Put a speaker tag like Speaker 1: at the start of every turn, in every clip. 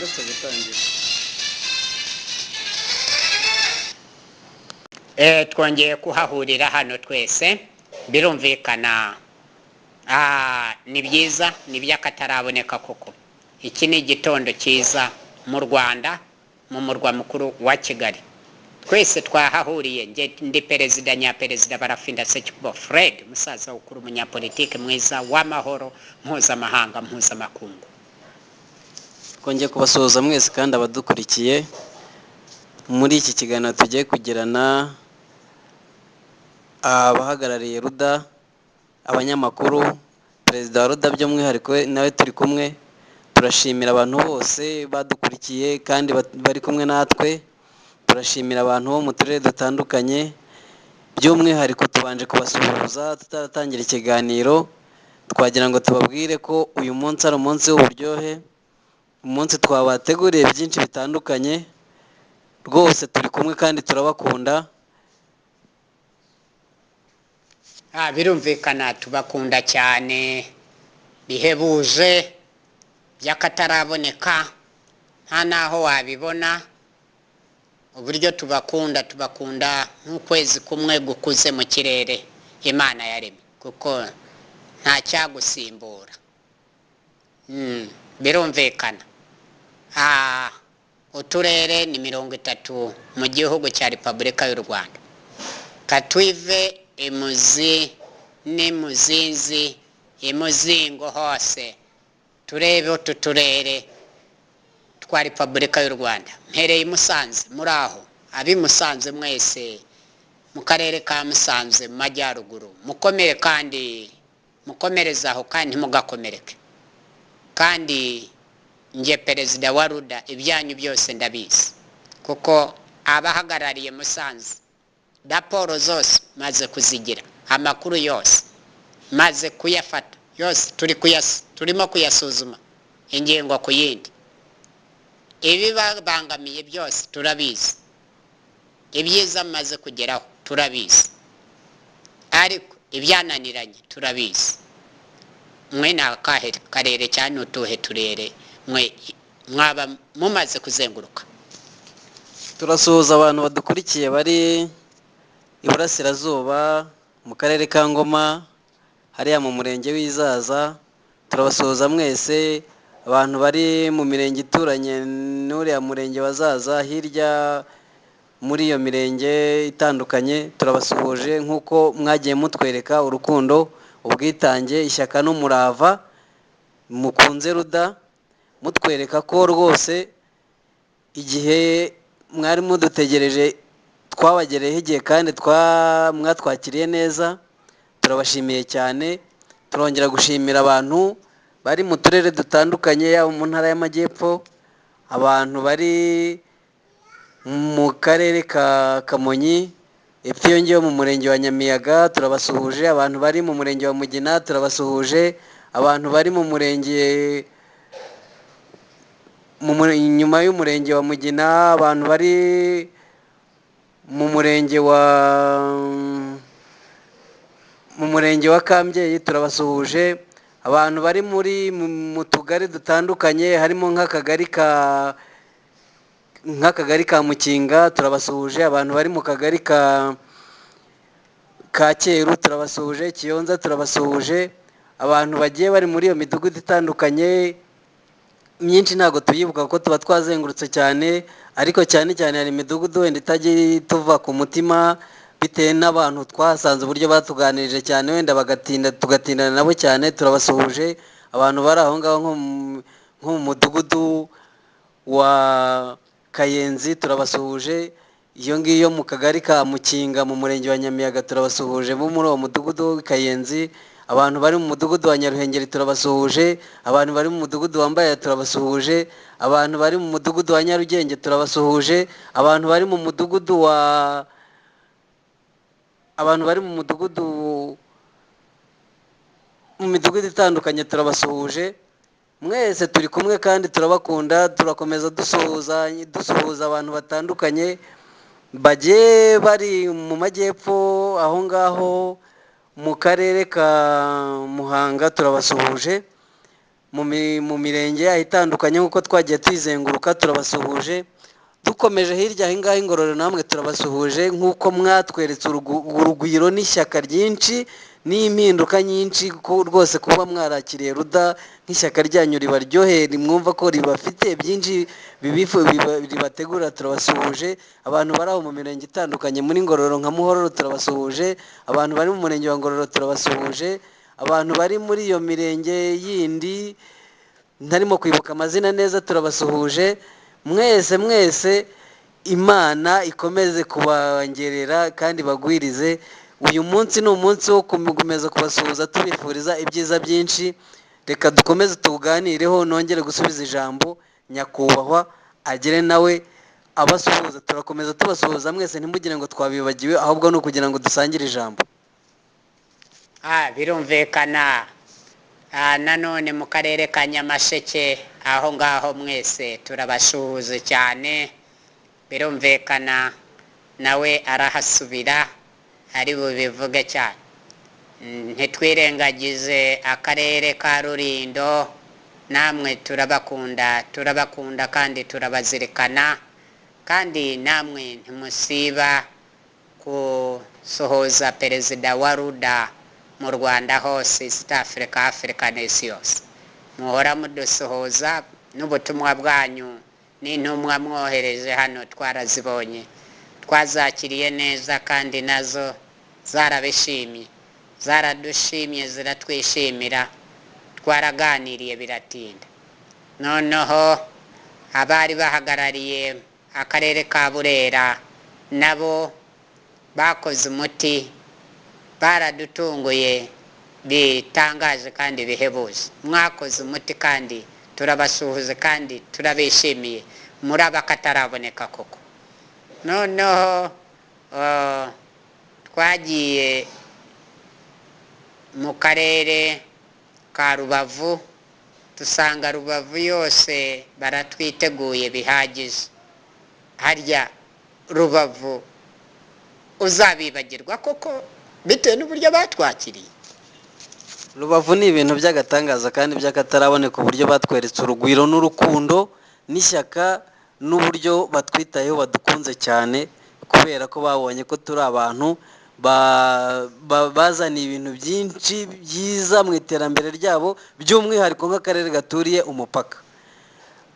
Speaker 1: uretse gutangira.
Speaker 2: Twongeye kuhahurira hano twese birumvikana. Ni byiza, ni by'akataraboneka koko. Iki ni igitondo cyiza mu Rwanda, mu murwa mukuru wa Kigali. Twese twahahuriye, ndi Perezida Nyaperezida Barafinda Sekikubo Fred, musaza ukuru umunyapolitike mwiza w'amahoro mpuzamahanga mpuzamakungu.
Speaker 1: Twongeye kubasuhuza mwese kandi abadukurikiye muri iki kiganiro tugiye kugirana abahagarariye RUDA, abanyamakuru, Perezida wa RUDA by'umwihariko nawe turi kumwe. Turashimira abantu bose badukurikiye kandi bari kumwe natwe. Turashimira abantu bo mu turere dutandukanye, by'umwihariko tubanje kubasuhuza tutaratangira ikiganiro. Twagira ngo tubabwire ko uyu munsi ari umunsi w'uburyohe, umunsi twabateguriye byinshi bitandukanye. Rwose turi kumwe kandi turabakunda.
Speaker 2: Birumvikana tubakunda cyane bihebuje by'akataraboneka, nta naho wabibona. Uburyo tubakunda nk'ukwezi kumwe gukuze mu kirere Imana yaremye, kuko nta cyagusimbura. Birumvikana. Uturere ni 30 mu gihugu cya Repubulika y'u Rwanda. Katwive imuzi n'imuzinzi imuzingo hose turebe utu turere twa Repubulika y'u Rwanda. Mpereye Musanze, muri aho abi Musanze mwese mu karere ka Musanze mu majyaruguru, mukomere kandi mukomerezaho kandi mugakomereke. Kandi nge Perezida wa RUDA ibyanyu byose ndabizi, kuko abahagarariye Musanze raporo zose maze kuzigira, amakuru yose maze kuyafata, yose turimo kuyasuzuma ingingo ku yindi. Ibi babangamiye byose turabizi, ibyiza maze kugeraho turabizi, ariko ibyananiranye turabizi. Mwe na karere cyane utuhe turere mwe mwaba mumaze kuzenguruka.
Speaker 1: Turasuhuza abantu badukurikiye bari Iburasirazuba mu karere ka Ngoma, hariya mu murenge w'Izaza. Turabasuhuza mwese abantu bari mu mirenge ituranye n'uriya murenge wa Zaza, hirya muri iyo mirenge itandukanye. Turabasuhuje nk'uko mwagiye mutwereka urukundo, ubwitange, ishyaka n'umurava mukunze RUDA, mutwereka ko rwose igihe mwari mudutegereje twabagereyeho igihe kandi mwatwakiriye neza. Turabashimiye cyane. Turongera gushimira abantu bari mu turere dutandukanye, yaba mu ntara y'Amajyepfo, abantu bari mu karere ka Kamonyi, epfo yongeyeho mu murenge wa Nyamiyaga turabasuhuje. Abantu bari mu murenge wa Mugina turabasuhuje. Abantu bari mu murenge nyuma y'umurenge wa Mugina, abantu bari mu murenge wa Kambyeyi turabasuhuje. Abantu bari mu tugari dutandukanye, harimo nk'akagari ka Mukinga turabasuhuje. Abantu bari mu kagari ka Cyeru turabasuhuje. Kiyonza turabasuhuje. Abantu bagiye bari muri iyo midugudu itandukanye, myinshi ntabwo tuyibuka kuko tuba twazengurutse cyane, ariko cyane hari imidugudu wenda itagiye tuva ku mutima bitewe n'abantu twasanze uburyo batuganirije cyane, wenda tugatindana nabo cyane. Turabasuhuje. Abantu bari aho ngaho nko mu mudugudu wa Kayenzi turabasuhuje. Iyo ngiyo mu kagari ka Mukinga mu murenge wa Nyamiyaga turabasuhuje bo muri uwo mudugudu Kayenzi. Abantu bari mu mudugudu wa Nyaruhengeri turabasuhuje. Abantu bari mu mudugudu wa Mbaya turabasuhuje. Abantu bari mu mudugudu wa Nyarugenge turabasuhuje. Abantu bari mu midugudu itandukanye turabasuhuje. Mwese turi kumwe kandi turabakunda. Turakomeza dusuhuza abantu batandukanye bagiye bari mu majyepfo aho ngaho mu karere ka Muhanga turabasuhuje. mu mirenge itandukanye nk'uko twagiye tuyizenguruka turabasuhuje. Dukomeje hirya aho ngaho Ingororero namwe turabasuhuje nk'uko mwatweretse urugwiro n'ishyaka ryinshi n'impinduka nyinshi rwose kuba mwarakiriye ruda nk'ishyaka ryanyu ribaryohera mwumva ko ribafite byinshi ribategura. Turabasuhuje abantu bari aho mu mirenge itandukanye muri Ngororero nka Muhororo turabasuhuje, abantu bari mu murenge wa Ngororero turabasuhuje, abantu bari muri iyo mirenge yindi ntarimo kwibuka amazina neza turabasuhuje. Mwese Imana ikomeze kubangerera kandi bagwirize. Uyu munsi ni umunsi wo gukomeza kubasuhuza tubifuriza ibyiza byinshi. Reka dukomeze tuganireho nongere gusubiza ijambo nyakubahwa agere nawe abasuhuza. Turakomeza tubasuhuza mwese ntimugire ngo twabibagiwe, ahubwo ni ukugira ngo dusangire ijambo.
Speaker 2: Birumvikana nanone mu karere ka Nyamasheke aho ngaho mwese turabashuhuje cyane. Birumvikana nawe arahasubira ari bubivuge cyane. Ntitwirengagize akarere ka Rulindo, namwe turabakunda kandi turabazirikana, kandi namwe ntimusiba gusohoza Perezida wa RUDA mu Rwanda hose, East Africa, Africa nesi yose. Muhora mudusohoza n'ubutumwa bwanyu n'intumwa mwohereje hano twarazibonye, twazakiriye neza kandi nazo zarabishimye, zaradushimye, ziratwishimira, twaraganiriye biratinda. Noneho abari bahagarariye akarere ka Burera nabo bakoze umuti, baradutunguye bitangaje kandi bihebuje. Mwakoze umuti kandi turabasuhuze kandi turabishimiye, muri abakataraboneka koko. Noneho twagiye mu karere ka Rubavu, dusanga Rubavu yose baratwiteguye bihagije. Harya Rubavu uzabibagirwa koko bitewe n'uburyo batwakiriye?
Speaker 1: Rubavu ni ibintu by'agatangaza kandi by'akataraboneka, uburyo batweretse urugwiro n'urukundo n'ishyaka n'uburyo batwitayeho, badukunze cyane kubera ko babonye ko turi abantu bazaniye ibintu byinshi byiza mu iterambere ryabo, by'umwihariko nk'akarere gaturiye umupaka.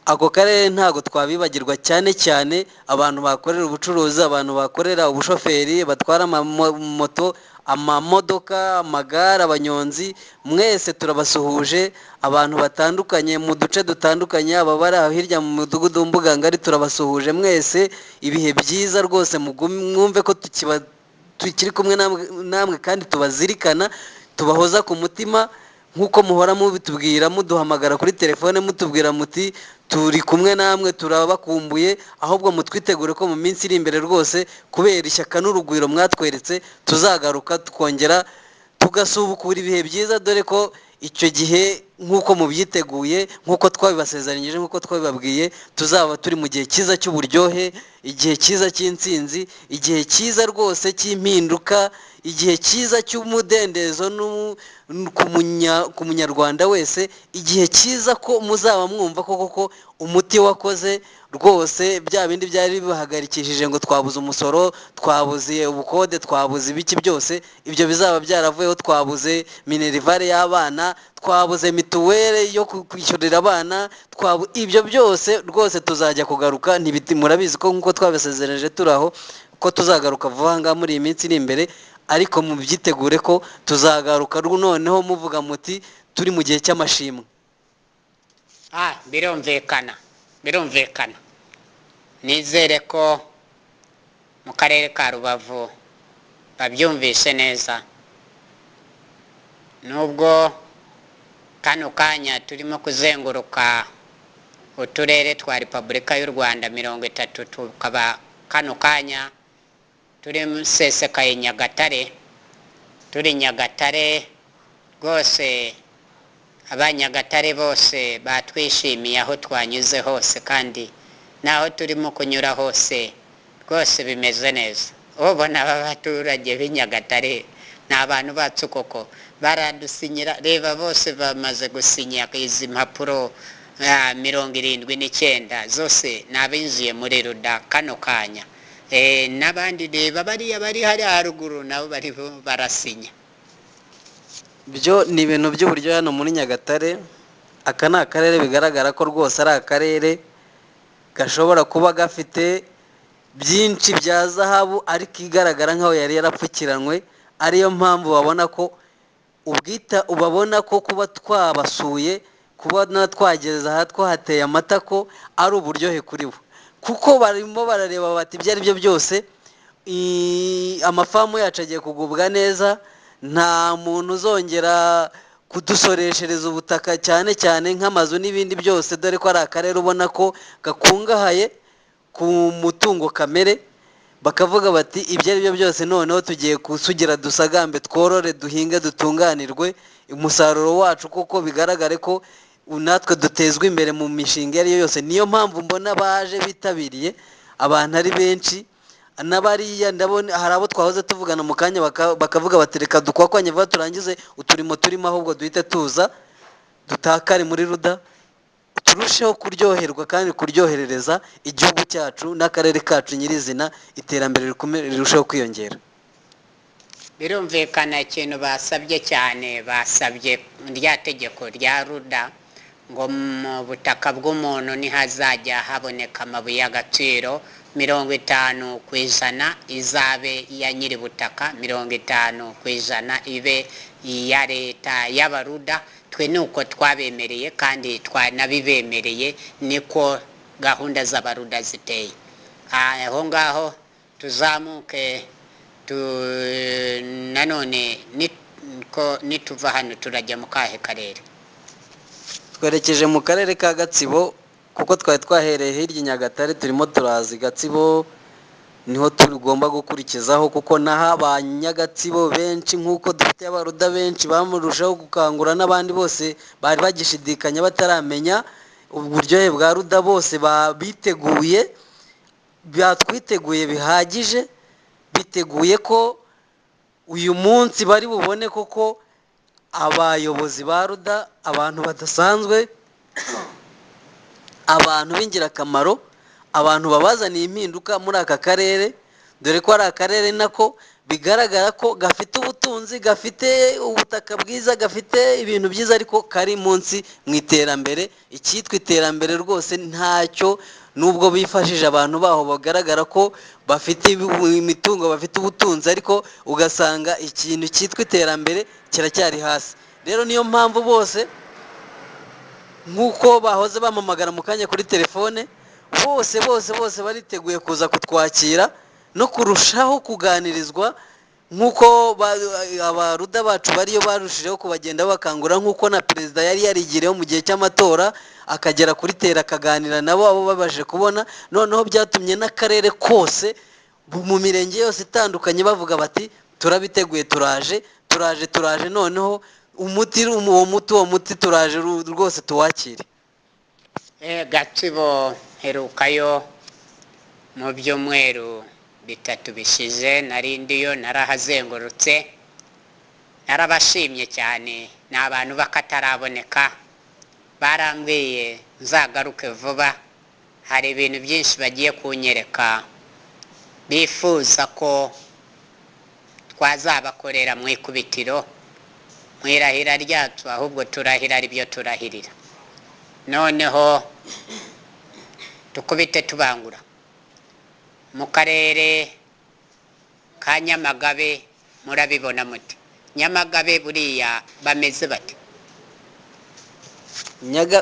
Speaker 1: Ako karere ntago twabibagirwa, cyane cyane abantu bakorera ubucuruzi, abantu bakorera ubushoferi, batwara moto, amamodoka, amagare, abanyonzi. Mwese turabasuhuje, abantu batandukanye mu duce dutandukanye, ababari aho hirya mu mudugudu w'Imbuga ngari turabasuhuje mwese. Ibihe byiza rwose, mwumve ko tukiri kumwe namwe kandi tubazirikana, tubahoza ku mutima nk'uko muhora mubitubwira, muduhamagara kuri telefone mutubwira muti turi kumwe namwe, turabakumbuye. Ahubwo mutwitegure ko mu minsi iri imbere rwose, kubera ishyaka n'urugwiro mwatweretse, tuzagaruka tukongera tugasubukura ibihe byiza, dore ko icyo gihe nk'uko mubyiteguye, nk'uko twabibasezeranyije, nk'uko twabibabwiye, tuzaba turi mu gihe cyiza cy'uburyohe, igihe cyiza cy'intsinzi, igihe cyiza rwose cy'impinduka, igihe cyiza cy'umudendezo ku munyarwanda wese, igihe cyiza ko muzaba mwumva koko umuti wakoze rwose. Bya bindi byari bibahagarikishije ngo twabuze umusoro, twabuze ubukode, twabuze ibiki byose, ibyo bizaba byaravuyeho. Twabuze minerivare y'abana, twabuze mituweli yo kwishyurira abana, ibyo byose rwose tuzajya kugaruka. Murabizi ko nk'uko twabisezereje turi aho, ko tuzagaruka vuba ngaha muri iyi minsi iri imbere, ariko mubyitegure ko tuzagaruka noneho muvuga muti turi mu gihe cy'amashimwe.
Speaker 2: Birumvikana. Nizere ko mu karere ka Rubavu babyumvise neza, nubwo kano kanya turimo kuzenguruka uturere twa Repubulika y'u Rwanda 30, tukaba kano kanya turi musesekaye Nyagatare. Turi Nyagatare rwose, Abanyagatare bose batwishimiye aho twanyuze hose, kandi naho turimo kunyura hose rwose bimeze neza. Ubona aba baturage b'Inyagatare ni abantu bacu koko baradusinyira, reba bose bamaze gusinya izi mpapuro 79 zose n'abinjiye muri ruda kano kanya. N'abandi reba bariya bari hari haruguru nabo bari barasinya.
Speaker 1: byo ni ibintu by'uburyo hano muri Nyagatare. Aka ni akarere bigaragara ko rwose ari akarere gashobora kuba gafite byinshi bya zahabu, ariko igaragara nk'aho yari yarapfukiranywe. Ariyo mpamvu babona ko ubabona ko kuba twabasuye, kuba twageze aha twahateye amata ko ari uburyohe kuri bo, kuko barimo barareba bati ibyo ari byo byose amafamu yacu agiye kugubwa neza, nta muntu uzongera kudusoreshereza ubutaka cyane cyane nk'amazu n'ibindi byose, dore ko ari akarere ubona ko gakungahaye ku mutungo kamere. Bakavuga bati ibyo ari byo byose noneho tugiye kusugira dusagambe, tworore, duhinge, dutunganirwe umusaruro wacu, kuko bigaragare ko natwe dutezwa imbere mu mishinga iyo yose. Niyo mpamvu mbona baje bitabiriye abantu ari benshi. N'abariya ndabona hari abo twahoze tuvugana mu kanya bakavuga bati reka dukwakwanye vuba turangize uturimo turimo, ahubwo duhite tuza dutakare muri ruda, turusheho kuryoherwa kandi kuryoherereza igihugu cyacu n'akarere kacu nyirizina, iterambere rirusheho kwiyongera.
Speaker 2: Birumvikana ikintu basabye cyane, basabye rya tegeko rya ruda ngo mu butaka bw'umuntu ntihazajya haboneka amabuye y'agaciro, 50% izabe iya nyiri butaka, 50% ibe iya leta y'abaruda. Twe nuko twabemereye kandi twanabibemereye, niko gahunda z'abaruda ziteye. Aho ngaho tuzamuke nanone nituva hano turajya mu kahe karere?
Speaker 1: Twerekeje mu karere ka Gatsibo, kuko twari twahereye hirya Nyagatare turimo turazi Gatsibo, niho tugomba gukurikizaho, kuko naho abanyagatsibo benshi nk'uko dufite abaruda benshi bamurushaho gukangura n'abandi bose bari bagishidikanya bataramenya uburyohe bwa ruda, bose biteguye, batwiteguye bihagije, biteguye ko uyu munsi bari bubone koko abayobozi ba ruda, abantu badasanzwe, abantu b'ingirakamaro, abantu babazaniye impinduka muri aka karere, dore ko ari akarere nako bigaragara ko gafite ubutunzi, gafite ubutaka bwiza, gafite ibintu byiza, ariko kari munsi mu iterambere. Icyitwa iterambere rwose ntacyo, nubwo bifashije abantu baho bagaragara ko bafite imitungo, bafite ubutunzi, ariko ugasanga ikintu cyitwa iterambere kiracyari hasi. Rero niyo mpamvu bose nk'uko bahoze bamamagara mu kanya kuri telefone, bose bariteguye kuza kutwakira no kurushaho kuganirizwa, nk'uko abaruda bacu bariyo barushijeho kubagenda bakangura, nk'uko na Perezida yari yarigiriyeho mu gihe cy'amatora akagera kuri tera akaganira nabo, abo babashe kubona. Noneho byatumye n'akarere kose mu mirenge yose itandukanye bavuga bati turabiteguye, turaje, noneho uwo muti turaje rwose tuwakire.
Speaker 2: Gatsibo herukayo mu byumweru 3 bishize, narindiyo, narahazengurutse, narabashimye cyane. Ni abantu bakataraboneka, barambwiye nzagaruke vuba, hari ibintu byinshi bagiye kunyereka, bifuza ko twazabakorera mu ikubitiro, mu irahira ryacu, ahubwo turahira ari byo turahirira. Noneho tukubite tubangura mu karere ka Nyamagabe. Murabibona muti Nyamagabe buriya bameze bate?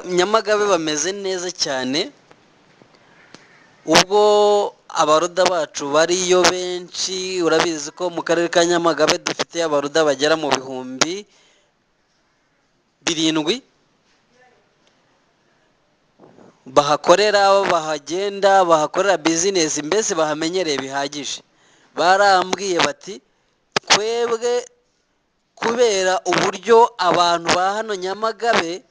Speaker 1: Nyamagabe bameze neza cyane, ubwo abaruda bacu bariyo benshi. Urabizi ko mu karere ka Nyamagabe dufite abaruda bagera mu 7,000 bahakorera, bahagenda, bahakorera bizinesi, mbese bahamenyereye bihagije. Barambwiye bati twebwe kubera uburyo abantu ba hano Nyamagabe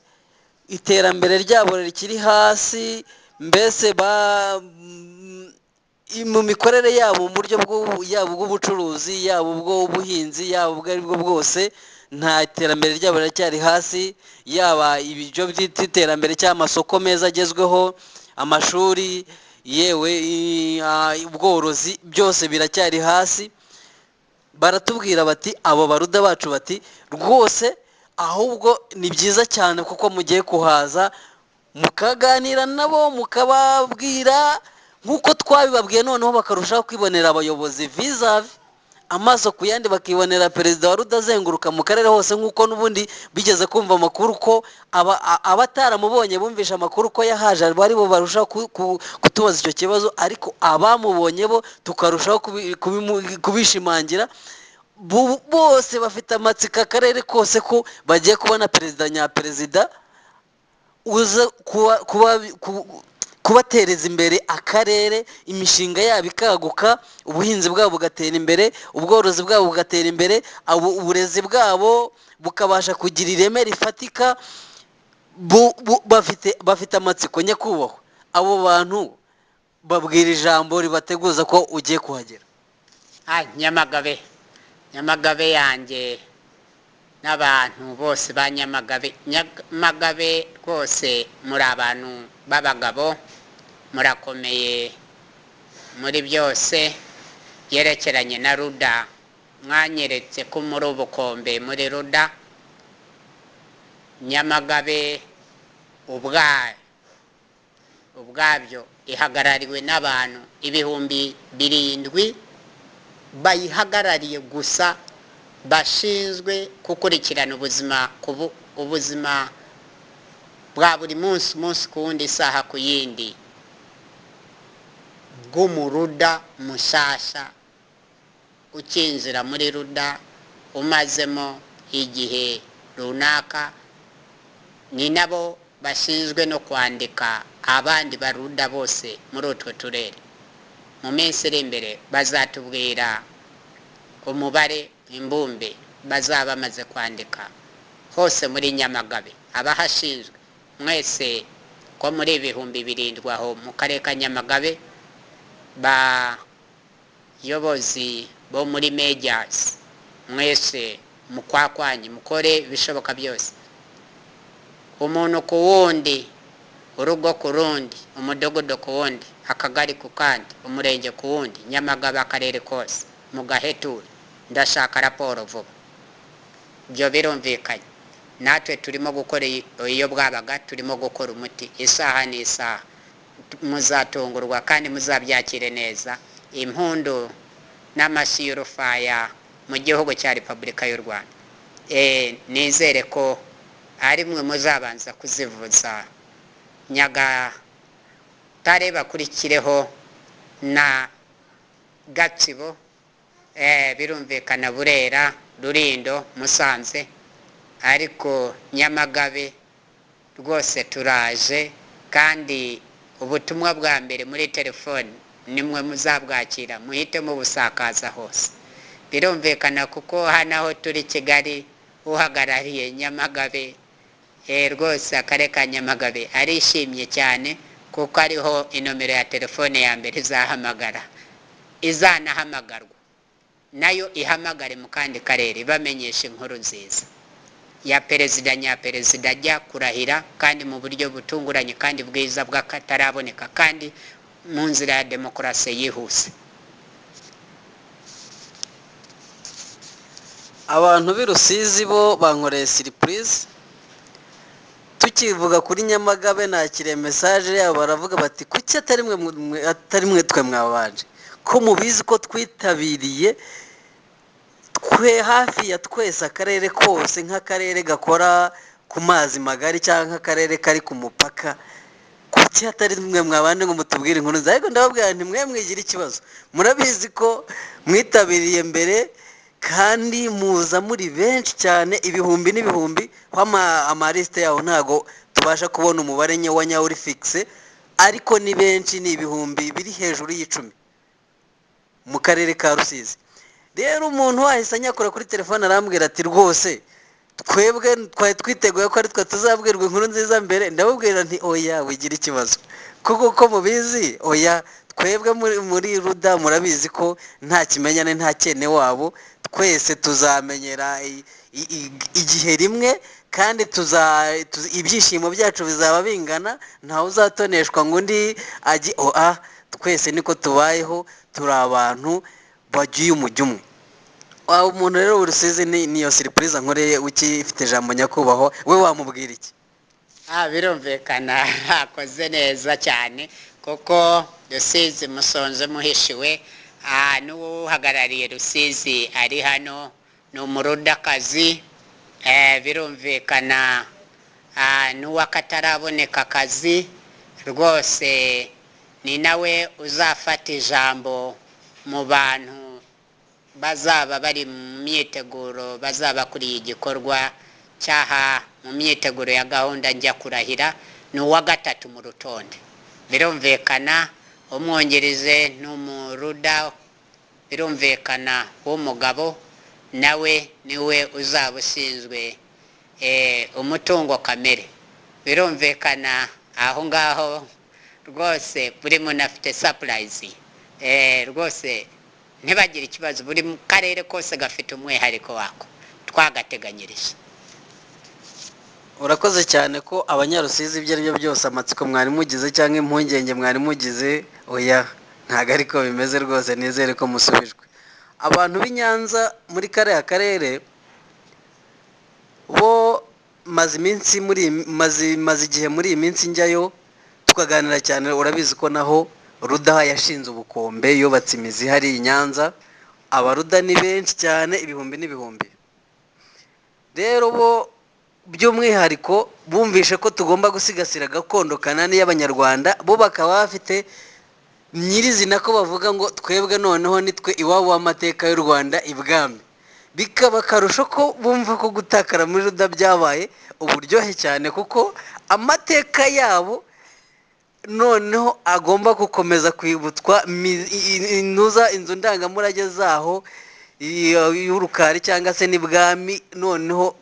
Speaker 1: iterambere ryabo rikiri hasi, mbese mu mikorere yabo mu buryo yaba ubw'ubucuruzi yaba ubw'ubuhinzi yaba ubwo ari bwo bwose nta iterambere ryabo riracyari hasi, yaba ibyo byita iterambere cy'amasoko meza agezweho, amashuri, yewe ubworozi, byose biracyari hasi. Baratubwira bati abo baruda bacu bati rwose ahubwo ni byiza cyane kuko mugiye kuhaza mukaganira nabo mukababwira nk'uko twabibabwiye, noneho bakarushaho kwibonera abayobozi vizavi amaso ku yandi, bakibonera perezida wa ruda azenguruka mu karere hose, nk'uko n'ubundi bigeze kumva amakuru ko abataramubonye bumvisha amakuru ko yahaje bari bo barushaho kutubaza icyo kibazo, ariko abamubonye bo tukarushaho kubishimangira. Bose bafite amatsiko akarere kose ko bagiye kubona perezida nyaperezida uza kubatereza imbere akarere, imishinga yabo ikaguka, ubuhinzi bwabo bugatera imbere, ubworozi bwabo bugatera imbere, uburezi bwabo bukabasha kugira ireme rifatika. Bafite amatsiko. Nyakubahwa, abo bantu babwira ijambo ribateguza ko ugiye kuhagera.
Speaker 2: Nyamagabe yanjye n'abantu bose ba Nyamagabe rwose muri abantu b'abagabo, murakomeye muri byose yerekeranye na ruda. Mwanyeretse ko muri ubukombe muri ruda. Nyamagabe ubwabyo ihagarariwe n'abantu 7,000 bayihagarariye gusa, bashinzwe gukurikirana ubuzima bwa buri munsi ku wundi, isaha ku yindi, bw'umuruda mushyashya ukinjira muri ruda umazemo igihe runaka. Ni nabo bashinzwe no kwandika abandi baruda bose muri utwo turere. Mu minsi iri imbere bazatubwira umubare imbumbe bazaba bamaze kwandika hose muri Nyamagabe. Abahashinzwe mwese ko muri 7,000 aho mu karere ka Nyamagabe, bayobozi bo muri medias mwese mukwakwanye mukore bishoboka byose, umuntu ku wundi, urugo ku rundi, umudogodo ku wundi, akagari ku kandi, umurenge ku wundi, Nyamagabe akarere kose mugahetura. Ndashaka raporo vuba. Byo birumvikanye. Natwe turimo gukora iyo bwabaga, turimo gukora umuti isaha n'isaha. Muzatungurwa kandi muzabyakire neza. Impundu n'amashyi y'urufaya mu gihugu cya Repubulika y'u Rwanda. Nizere ko ari mwe muzabanza kuzivuza. Nyagatare bakurikireho na Gatsibo, birumvikana Burera, Rulindo, Musanze, ariko Nyamagabe rwose turaje. Kandi ubutumwa bwa mbere muri telefone nimwe muzabwakira, muhite mubusakaza hose. Birumvikana kuko hano aho turi Kigali uhagarariye Nyamagabe rwose akarere ka Nyamagabe arishimye cyane, kuko ariho inomero ya telefone ya mbere izahamagara, izanahamagarwa nayo ihamagare mu kandi karere bamenyesha inkuru nziza ya perezida nyaperezida ajya kurahira, kandi mu buryo butunguranye kandi bwiza bw'akataraboneka, kandi mu nzira ya demokarasi yihuse.
Speaker 1: Abantu b'i Rusizi bo bankoreye surprise. Tukivuga kuri Nyamagabe nakiriye message yabo, baravuga bati kuki atari mwe twe mwabanje, ko mubizi ko twitabiriye twe hafi ya twese akarere kose, nk'akarere gakora ku mazi magari cyangwa nk'akarere kari ku mupaka, kuki atari mwe mwabanje ngo mutubwire inkuru nziza. Ariko ndababwira nti mwe mwigira ikibazo, murabizi ko mwitabiriye mbere kandi muza muri benshi cyane, ibihumbi n'ibihumbi. Amaliste yaho ntago tubasha kubona umubare wa nyawo uri fixe, ariko ni benshi, ni ibihumbi biri hejuru y'10 mu karere ka Rusizi. Rero umuntu wahise anyakura kuri telefone arambwira ati rwose twebwe twari twiteguye ko ari twe tuzabwirwa inkuru nziza mbere. Ndababwira nti oya, wigira ikibazo, kuko ko mubizi, oya twebwe muri ruda murabizi ko nta kimenyane nta cyene wabo, twese tuzamenyera igihe rimwe, kandi ibyishimo byacu bizaba bingana, ntawe uzatoneshwa ngo undi ajye twese niko tubayeho, turi abantu bagiye umujyo umwe. Umuntu rero urusizi niyo surprise nkoreye ukifite ijambo nyakubahwa, we wamubwira iki?
Speaker 2: Birumvikana akoze neza cyane, kuko Rusizi musonze muhishiwe. N'uhagarariye Rusizi ari hano ni umurundakazi. Birumvikana n'uwakataraboneka akazi rwose ni nawe uzafata ijambo mu bantu bazaba bari mu myiteguro, bazaba kuri igikorwa cyaha mu myiteguro ya gahunda njya kurahira. Ni uwa gatatu mu rutonde. Birumvikana umwongereze n'umuruda, birumvikana w'umugabo nawe niwe uzaba ushinzwe umutungo kamere. Birumvikana aho ngaho rwose buri muntu afite surprise. Rwose ntibagire ikibazo, buri karere kose gafite umwihariko wako twagateganyirije.
Speaker 1: Urakoze cyane ko abanyarusizi ibyo ari byo byose amatsiko mwari mugize cyangwa impungenge mwari mugize, oya ntabwo ariko bimeze rwose, nizere ko musubijwe. Abantu b'i Nyanza muri kariya karere bo maze igihe muri iyi minsi njyayo tukaganira cyane. Urabizi ko naho ruda yashinze ubukombe, yubatse imizi hari i Nyanza. Abaruda ni benshi cyane, ibihumbi n'ibihumbi. Rero bo by'umwihariko bumvishe ko tugomba gusigasira gakondo kanani y'Abanyarwanda. Bo bakaba bafite nyirizina ko bavuga ngo twebwe noneho nitwe iwabo w'amateka y'u Rwanda ibwami. Bikaba akarusho ko bumva ko gutakara muri ruda byabaye uburyohe cyane, kuko amateka yabo noneho agomba gukomeza kwibutswa. Inzu ndangamurage zaho y'urukari cyangwa se n'ibwami, noneho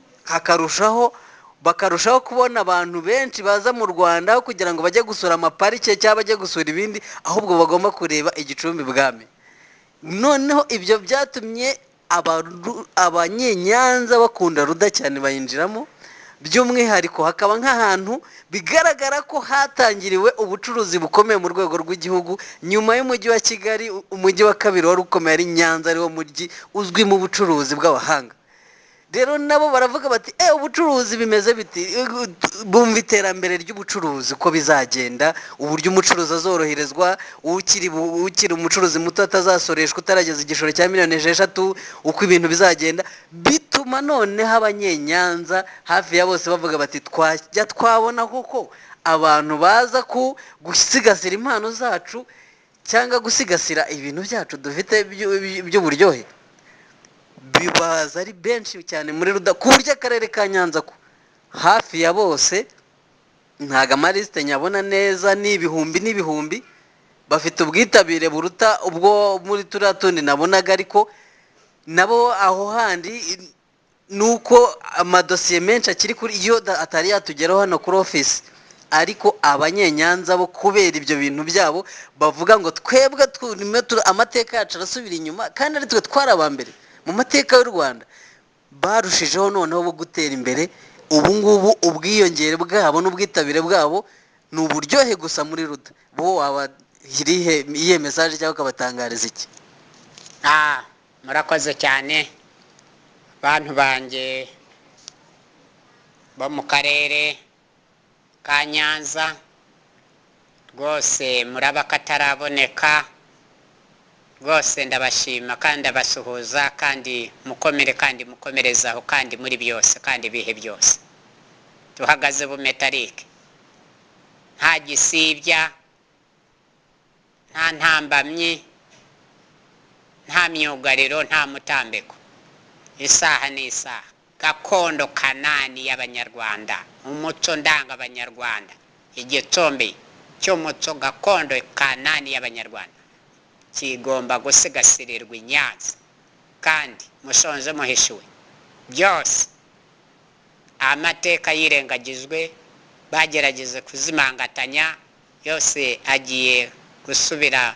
Speaker 1: bakarushaho kubona abantu benshi baza mu Rwanda kugira ngo bajye gusura amaparike cyangwa bajye gusura ibindi, ahubwo bagomba kureba igicumbi bwami. Noneho ibyo byatumye abanyenyanza bakunda ruda cyane, bayinjiramo. By'umwihariko hakaba nk'ahantu bigaragara ko hatangiriwe ubucuruzi bukomeye mu rwego rw'igihugu. Nyuma y'umujyi wa Kigali, umujyi wa kabiri wari ukomeye ari Nyanza, ariwo mujyi uzwi mu bucuruzi bw'abahanga. Rero nabo baravuga bati ubucuruzi bimeze biti, bumva iterambere ry'ubucuruzi ko bizagenda, uburyo umucuruzi azoroherezwa, ukiri umucuruzi muto atazasoreshwa utarageza igishoro cya miliyoni 6, uko ibintu bizagenda. Bituma noneho abanyenyanza hafi ya bose bavuga bati twabona koko abantu baza gusigasira impano zacu cyangwa gusigasira ibintu byacu dufite by'uburyohe. Bibaza ari benshi cyane muri ruda, ku buryo akarere ka Nyanza ko hafi ya bose, ntago amarisite nyabona neza, n'ibihumbi n'ibihumbi bafite ubwitabire buruta ubwo muri turiya tundi nabonaga. Ariko nabo aho handi nuko amadosiye menshi akiri kuri iyo atari yatugeraho hano kuri office. Ariko abanyenyanza bo kubera ibyo bintu byabo bavuga ngo twebwe amateka yacu arasubira inyuma, kandi ari twe twari abambere mu mateka y'u Rwanda. Barushijeho noneho bo gutera imbere. Ubu ngubu ubwiyongere bwabo n'ubwitabire bwabo ni uburyohe gusa muri ruda. Bo wabahirihe iyihe message cyangwa ukabatangariza iki?
Speaker 2: Murakoze cyane bantu banjye bo mu karere ka Nyanza, rwose muraba kataraboneka. Rwose ndabashima kandi ndabasuhuza, kandi mukomere kandi mukomerezaho, kandi muri byose kandi ibihe byose tuhagaze bumetarike, nta gisibya, nta ntambamyi, nta myugariro, nta mutambeko. Isaha ni isaha, gakondo kanani y'Abanyarwanda, umuco ndanga Abanyarwanda, igicumbi cy'umuco gakondo kanani y'Abanyarwanda kigomba gusigasirirwa i Nyanza, kandi mushonje muhishiwe. Byose amateka yirengagijwe, bagerageze kuzimangatanya, yose agiye gusubira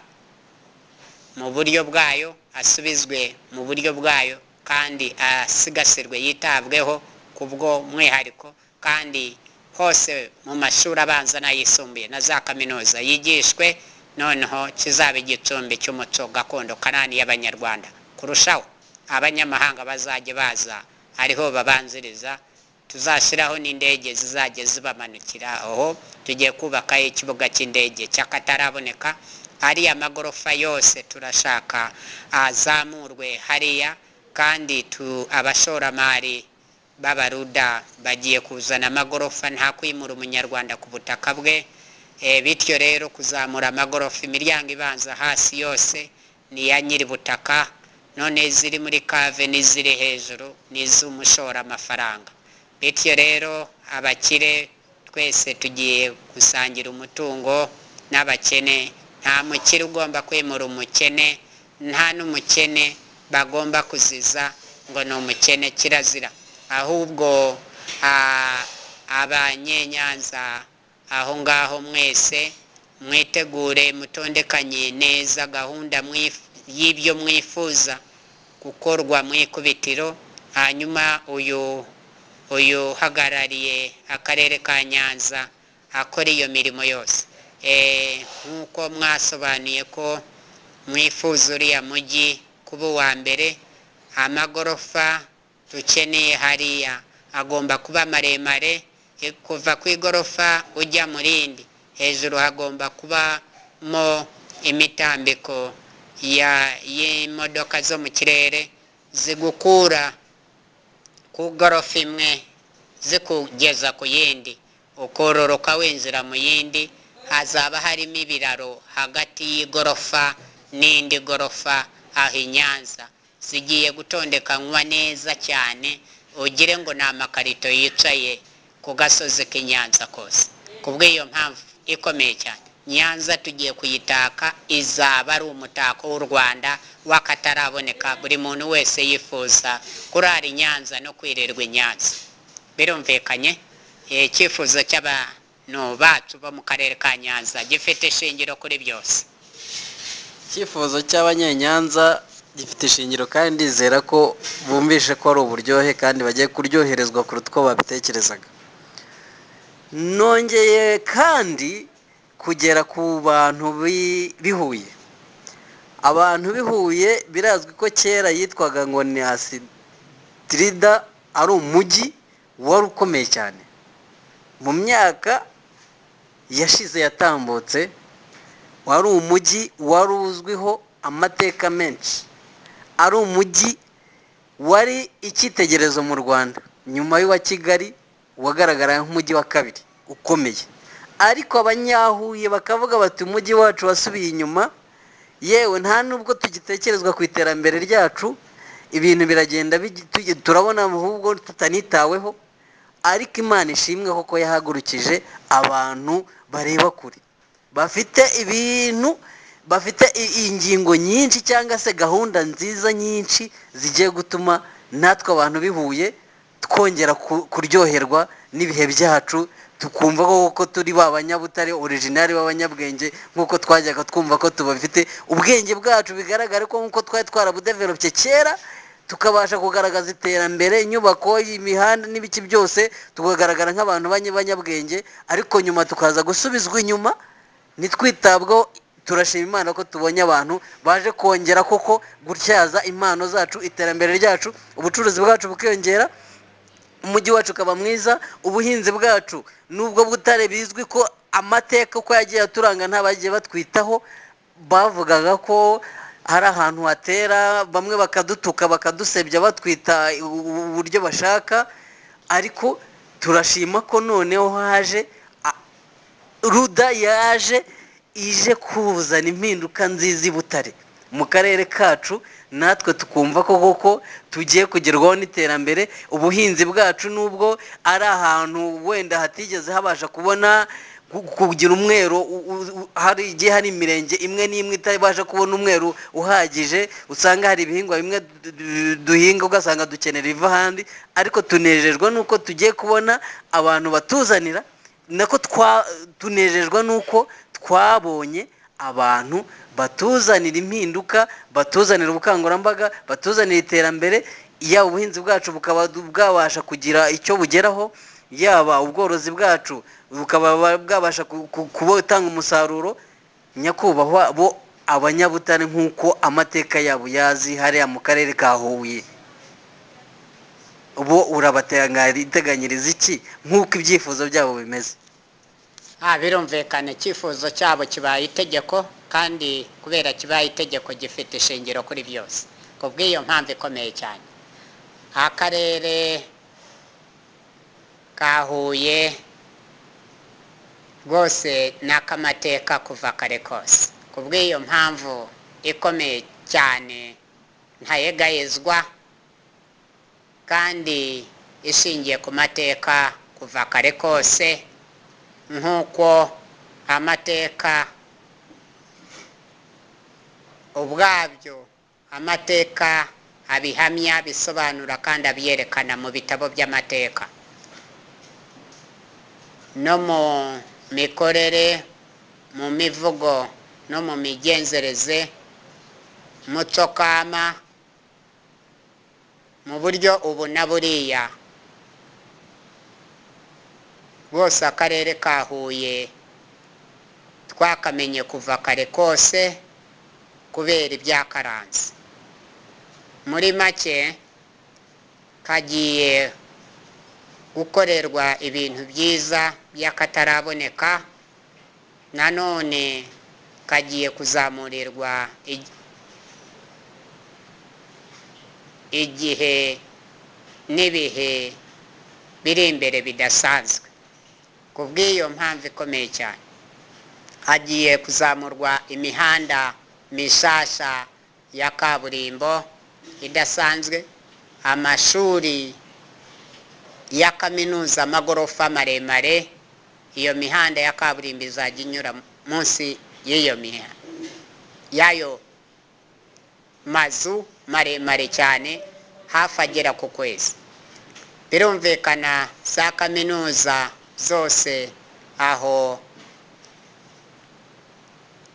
Speaker 2: mu buryo bwayo, asubizwe mu buryo bwayo, kandi asigasirwe yitabweho kubwo mwihariko, kandi hose mu mashuri abanza n'ayisumbuye na za kaminuza yigishwe, noneho kizaba igicumbi cy'umuco gakondo kanani y'Abanyarwanda kurushaho. Abanyamahanga bazajya baza ariho babanziriza, tuzashyiraho n'indege zizajya zibamanukira aho. Tugiye kubaka ikibuga cy'indege cy'akataraboneka, hariya amagorofa yose turashaka azamurwe hariya, kandi abashoramari b'abaruda bagiye kuzana amagorofa, nta kwimura umunyarwanda ku butaka bwe. Bityo rero kuzamura amagorofa, imiryango ibanza hasi yose ni ya nyiri butaka, none ziri muri kave n'iziri hejuru n'iz'umushora amafaranga. Bityo rero abakire twese tugiye gusangira umutungo n'abakene. Nta mukire ugomba kwimura umukene, nta n'umukene bagomba kuziza ngo ni umukene, kirazira. Ahubwo abanyenyanza aho ngaho mwese mwitegure, mutondekanye neza gahunda y'ibyo mwifuza gukorwa mu ikubitiro. Hanyuma uyu hagarariye akarere ka Nyanza akora iyo mirimo yose. Nk'uko mwasobanuye ko mwifuza uriya mujyi kuba uwa mbere, amagorofa dukeneye hariya agomba kuba maremare, kuva ku igorofa ujya mu rindi. Hejuru hagomba kubamo imitambiko y'imodoka zo mu kirere zigukura ku gorofa imwe zikugeza ku yindi, ukororoka winjira mu yindi. Hazaba harimo ibiraro hagati y'igorofa n'indi gorofa aho i Nyanza, zigiye gutondekanywa neza cyane, ugire ngo ni amakarito yicaye ku gasozi k'i Nyanza kose. Kubw'iyo mpamvu ikomeye cyane, Nyanza tugiye kuyitaka, izaba ari umutako w'u Rwanda w'akataraboneka. Buri muntu wese yifuza kurara i Nyanza no kwirirwa i Nyanza. Birumvikanye? Icyifuzo cy'abantu bacu bo mu karere ka Nyanza gifite ishingiro kuri byose.
Speaker 1: icyifuzo cy'abanyenyanza gifite ishingiro, kandi ndizera ko bumvishe ko ari uburyohe kandi bagiye kuryoherezwa kuruta uko babitekerezaga. Nongeye kandi kugera ku bantu bihuye. Abantu bihuye birazwi ko kera yitwaga ngo ni Dirida, ari umujyi wari ukomeye cyane. Mu myaka yashize yatambutse, wari umujyi wari uzwiho amateka menshi, ari umujyi wari icyitegererezo mu Rwanda, nyuma y'uwa Kigali wagaragara nk'umujyi wa kabiri ukomeye. Ariko abanyahuye bakavuga bati umujyi wacu wasubiye inyuma, yewe nta nubwo tugitekerezwa ku iterambere ryacu, ibintu biragenda turabona ahubwo tutanitaweho. Ariko Imana ishimwe koko yahagurukije abantu bareba kure, bafite ibintu, bafite ingingo nyinshi cyangwa se gahunda nziza nyinshi zigiye gutuma natwe abantu bihuye twongera kuryoherwa n'ibihe byacu, tukumva ko turi ba banyabutare originali b'abanyabwenge, nk'uko twajyaga twumva ko tubafite ubwenge bwacu bigaragare ko nk'uko twari twarabudevelopye kera, tukabasha kugaragaza iterambere, inyubako, imihanda n'ibiki byose, tukagaragara nk'abantu b'abanyabwenge. Ariko nyuma tukaza gusubizwa inyuma, nitwitabwaho. Turashima Imana ko tubonye abantu baje kongera koko gutyaza impano zacu, iterambere ryacu, ubucuruzi bwacu bukiyongera, umujyi wacu ukaba mwiza, ubuhinzi bwacu nubwo butare bizwi ko amateka uko yagiye aturanga ntabagiye batwitaho, bavugaga ko hari ahantu hatera, bamwe bakadutuka bakadusebya batwita uburyo bashaka. Ariko turashima ko noneho haje RUDA, yaje ije kuzana impinduka nziza i Butare mu karere kacu, natwe tukumva ko koko tugiye kugerwaho n'iterambere. Ubuhinzi bwacu nubwo ari ahantu wenda hatigeze habasha kubona kugira umweru, hari igihe hari imirenge imwe n'imwe itabasha kubona umweru uhagije, usanga hari ibihingwa bimwe duhinga ugasanga dukenera iva ahandi. Ariko tunejejwe nuko tugiye kubona abantu batuzanira, nako tunejejwe nuko twabonye abantu batuzanira impinduka, batuzanira ubukangurambaga, batuzanira iterambere, yaba ubuhinzi bwacu bukaba bwabasha kugira icyo bugeraho, yaba ubworozi bwacu bukaba bwabasha gutanga umusaruro. Nyakubahwa, bo abanyabutare nk'uko amateka yabo yazi hariya mu karere ka Huye, bo urabateganyiriza iki nk'uko ibyifuzo byabo bimeze?
Speaker 2: birumvikana icyifuzo cyabo kibaye itegeko, kandi kubera kibaye itegeko gifite ishingiro kuri byose. ku bw'iyo mpamvu ikomeye cyane, akarere ka Huye rwose ni ak'amateka kuva kare kose. ku bw'iyo mpamvu ikomeye cyane ntayegayezwa kandi ishingiye ku mateka kuva kare kose, nk'uko amateka ubwabyo amateka abihamya, bisobanura kandi abyerekana mu bitabo by'amateka no mu mikorere, mu mivugo no mu migenzereze, muco kama, mu buryo ubu na buriya. Bose akarere ka Huye twakamenye kuva kare kose kubera ibyakaranze. muri make kagiye gukorerwa ibintu byiza by'akataraboneka, nanone kagiye kuzamurirwa igihe n'ibihe biri imbere bidasanzwe. ku bw'iyo mpamvu ikomeye cyane, hagiye kuzamurwa imihanda mishasha ya kaburimbo idasanzwe, amashuri ya kaminuza, amagorofa maremare. iyo mihanda ya kaburimbo izajya inyura munsi y'ayo mazu maremare cyane, hafi agera ku kwezi. birumvikana za kaminuza zose aho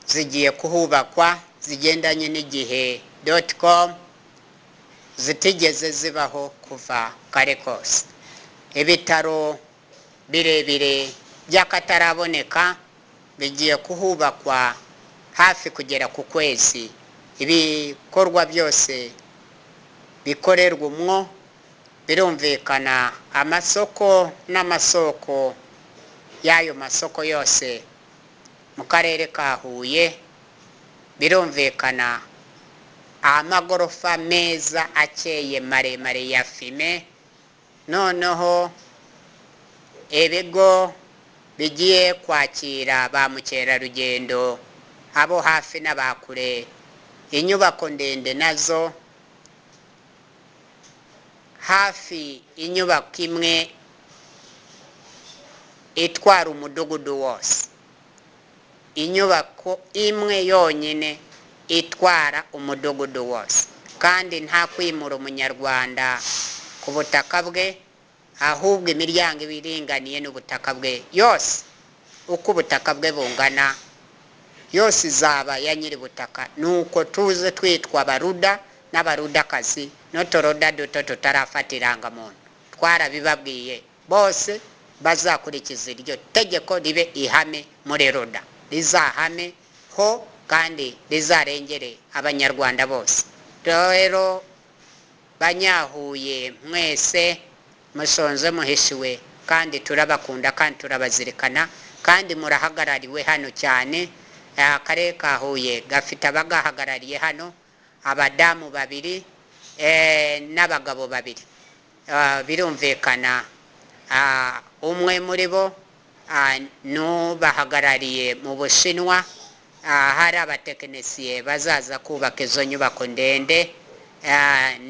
Speaker 2: zigiye kuhubakwa zigendanye n'igihe .com zitigeze zibaho kuva kare kose. ibitaro birebire by'akataraboneka bigiye kuhubakwa hafi kugera ku kwezi. ibikorwa byose bikorerwa umwo. birumvikana amasoko n'amasoko y'ayo masoko yose mu karere ka Huye, birumvikana amagorofa meza akeye maremare ya fime. noneho ibigo bigiye kwakira ba mukerarugendo abo hafi n'abakure, inyubako ndende nazo hafi inyubako imwe itwara umudugudu wose, inyubako imwe yonyine itwara umudugudu wose, kandi nta kwimura umunyarwanda ku butaka bwe, ahubwo imiryango ibiringaniye n'ubutaka bwe yose. uko ubutaka bwe bungana yose izaba ya nyiri butaka. nuko tuze twitwa baruda n'abarudakazi n'utoroda duto tutarafata irangamuntu. twarabibabwiye bose bazakurikiza iryo tegeko ribe ihame muri roda, rizahame ho kandi rizarengere abanyarwanda bose. rero banyahuye mwese musonze muhishiwe, kandi turabakunda kandi turabazirikana, kandi murahagarariwe hano cyane. akarere ka Huye gafite abagahagarariye hano, abadamu 2 n'abagabo 2. birumvikana umwe muri bo n'ubahagarariye mu Bushinwa. hari abatekinisiye bazaza kubaka izo nyubako ndende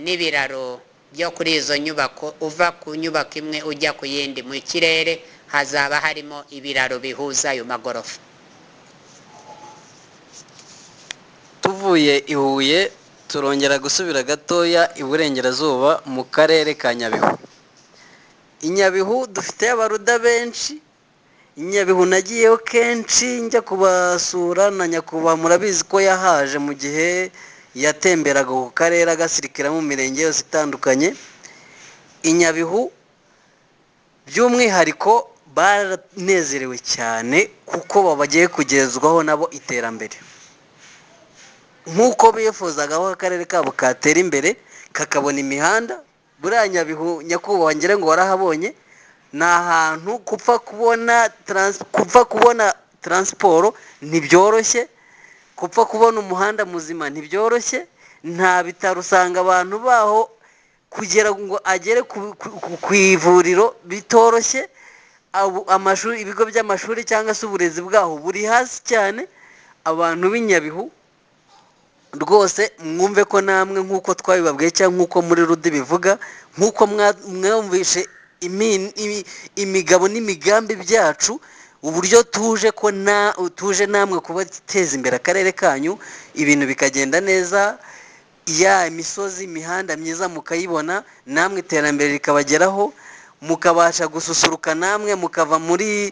Speaker 2: n'ibiraro byo kuri izo nyubako. uva ku nyubako imwe ujya ku yindi mu kirere hazaba harimo ibiraro bihuza ayo magorofa.
Speaker 1: tuvuye i Huye turongera gusubira gatoya iburengerazuba mu karere ka Nyabihu. i Nyabihu dufite abaruda benshi, Nyabihu nagiyeyo kenshi njya kubasura na nyakubahwa murabizi ko yahaje mu gihe yatemberaga ku karere agasirikira mu mirenge yose itandukanye. I Nyabihu by'umwihariko baranezerewe cyane kuko bagiye kugezwaho nabo iterambere nk'uko bifuzaga aho akarere kabo katera imbere kakabona imihanda. Buriya Nyabihu nyakubahwa ngira ngo warahabonye, ni ahantu kupfa kubona taransiporo ntibyoroshye, kupfa kubona umuhanda muzima ntibyoroshye, nta bitaro usanga abantu baho kugira ngo agere ku ivuriro bitoroshye, amashuri, ibigo by'amashuri cyangwa se uburezi bwaho buri hasi cyane. Abantu b'i Nyabihu rwose mwumve ko namwe nk'uko twabibabwiye cyangwa nk'uko muri RUDA bivuga, nk'uko mwumvishe imigabo n'imigambi byacu, uburyo tuje namwe kubateza imbere akarere kanyu, ibintu bikagenda neza, ya imisozi, imihanda myiza mukayibona, namwe iterambere rikabageraho, mukabasha gususuruka, namwe mukava muri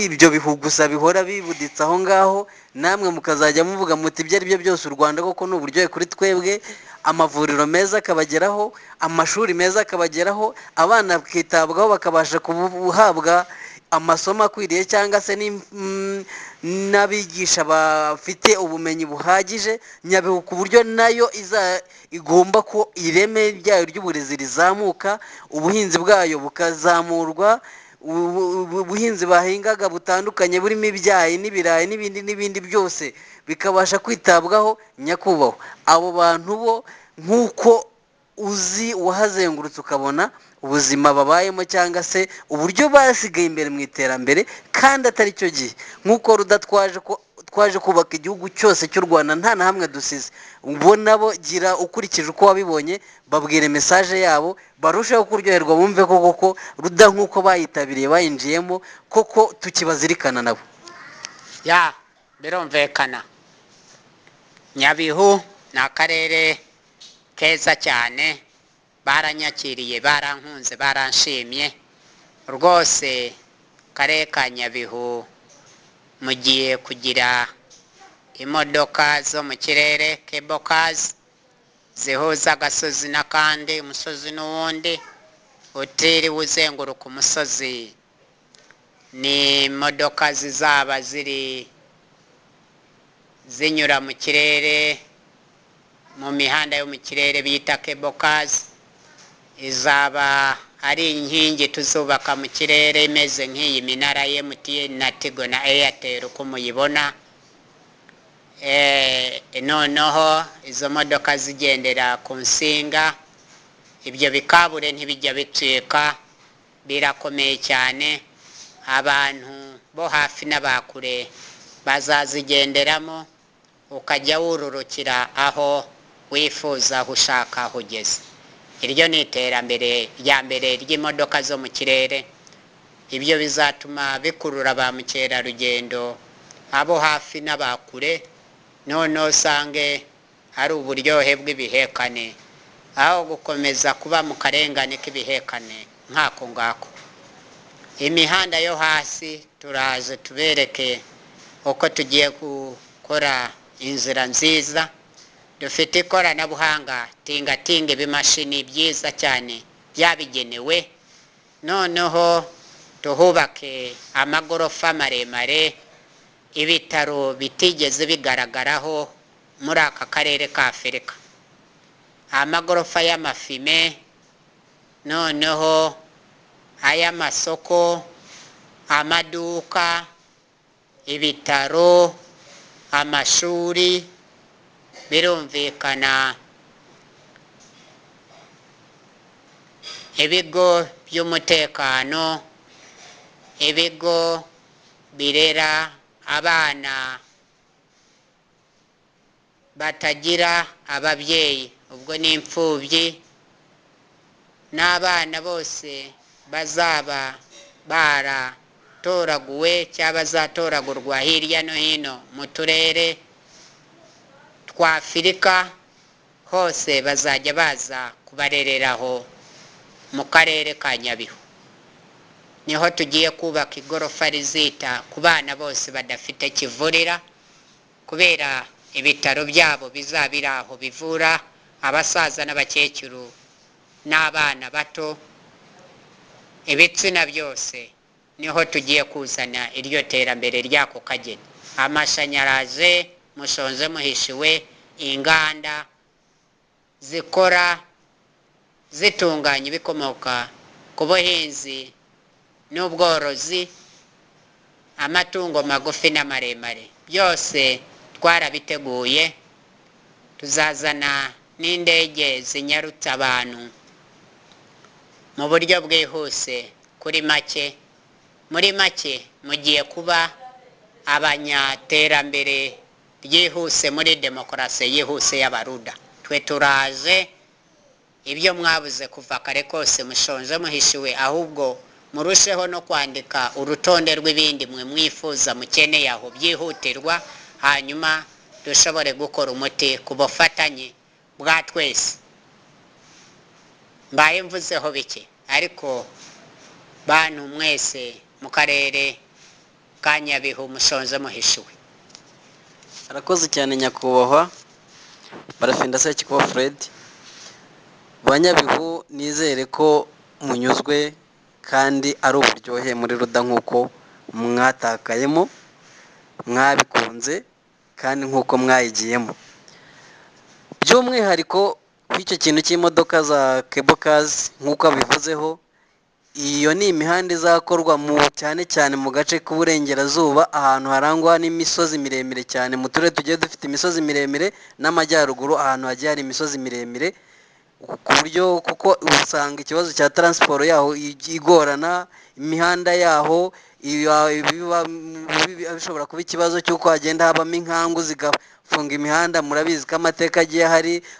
Speaker 1: ibyo bihu gusa bihora bibuditse aho ngaho, namwe mukazajya muvuga muti ibyo ari byo byose u Rwanda koko ni uburyohe kuri twebwe. Amavuriro meza akabageraho, amashuri meza akabageraho, abana bakitabwaho bakabasha guhabwa amasomo akwiriye cyangwa se n'abigisha bafite ubumenyi buhagije. Nyabihu ku buryo nayo igomba ko ireme ryayo ry'uburezi rizamuka, ubuhinzi bwayo bukazamurwa, ubuhinzi bahingaga butandukanye burimo ibyayi n'ibirayi n'ibindi byose bikabasha kwitabwaho. Nyakubahwa, abo bantu bo nk'uko uzi wahazengurutse ukabona ubuzima babayemo cyangwa se uburyo basigaye imbere mu iterambere, kandi atari cyo gihe nk'uko RUDA twaje kubaka igihugu cyose cy'u Rwanda nta na hamwe dusize. Ubona bo gira ukurikije uko wabibonye, babwire mesaje yabo, barusheho kuryoherwa, bumve ko koko RUDA nk'uko bayitabiriye bayinjiyemo koko tukibazirikana nabo.
Speaker 2: ya birumvikana. Nyabihu ni akarere keza cyane, baranyakiriye, barankunze, baranshimye rwose. Akarere ka Nyabihu mugiye kugira imodoka zo mu kirere, cable cars, zihuza agasozi n'akandi, umusozi n'uwundi, utiriwe uzenguruka umusozi. Ni imodoka zizaba zinyura mu kirere, mu mihanda yo mu kirere bita cable cars. Izaba ari inkingi tuzubaka mu kirere imeze nk'iyi minara ya MTN na Tigo na Airtel uko muyibona. Noneho izo modoka zigendera ku nsinga, ibyo bikabure ntibijya bicika, birakomeye cyane. Abantu bo hafi n'abakure bazazigenderamo, ukajya wururukira aho wifuza, aho ushaka aho ugeze. Iryo ni iterambere rya mbere ry'imodoka zo mu kirere. Ibyo bizatuma bikurura ba mukerarugendo abo hafi n'abakure, noneho usange ari uburyohe bw'ibihekane, aho gukomeza kuba mu karengane k'ibihekane nk'ako ngako. Imihanda yo hasi turaje tubereke uko tugiye gukora inzira nziza. Dufite ikoranabuhanga, tingatinga, ibimashini byiza cyane byabigenewe. Noneho tuhubake amagorofa maremare, ibitaro bitigeze bigaragaraho muri aka karere ka Afurika, amagorofa y'amafime, noneho ay'amasoko, amaduka, ibitaro, amashuri. Birumvikana ibigo by'umutekano, ibigo birera abana batagira ababyeyi, ubwo ni imfubyi, n'abana bose bazaba baratoraguwe cyangwa bazatoragurwa hirya no hino mu turere twa Afurika hose, bazajya baza kubarereraho mu karere ka Nyabihu. niho tugiye kubaka igorofa rizita ku bana bose badafite kivurira, kubera ibitaro byabo bizabiri aho bivura abasaza n'abakecuru n'abana bato, ibitsina byose. Niho tugiye kuzana iryo terambere ry'ako kageni. Amashanyarazi mushonze muhishiwe, inganda zikora zitunganya ibikomoka ku buhinzi n'ubworozi, amatungo magufi n'amaremare, byose twarabiteguye. Tuzazana n'indege zinyarutsa abantu mu buryo bwihuse kuri make. Muri make mugiye kuba abanyaterambere ryihuse muri demokarasi yihuse y'abaruda. Twe turaje, ibyo mwabuze kuva kare kose mushonje muhishiwe, ahubwo murusheho no kwandika urutonde rw'ibindi mwe mwifuza mukeneye aho byihutirwa, hanyuma dushobore gukora umuti ku bufatanye bwa twese. Mbaye mvuzeho bike, ariko bantu mwese mu karere ka Nyabihu mushonje muhishiwe.
Speaker 1: Arakoze cyane nyakubahwa Barafinda Sekikubo Fred. Banyabihu, nizere ko munyuzwe kandi ari uburyohe muri ruda nk'uko mwatakayemo, mwabikunze kandi nk'uko mwayigiyemo. By'umwihariko kw'icyo kintu cy'imodoka za cable cars nk'uko abivuzeho, iyo ni imihanda izakorwa cyane cyane mu gace k'uburengerazuba, ahantu harangwa n'imisozi miremire cyane. Mu turere tugiye dufite imisozi miremire, n'amajyaruguru ahantu hagiye hari imisozi miremire, ku buryo kuko usanga ikibazo cya transport yaho igorana, imihanda yaho bishobora kuba ikibazo cy'uko hagenda habamo inkangu zigafunga imihanda. Murabizi ko amateka agiye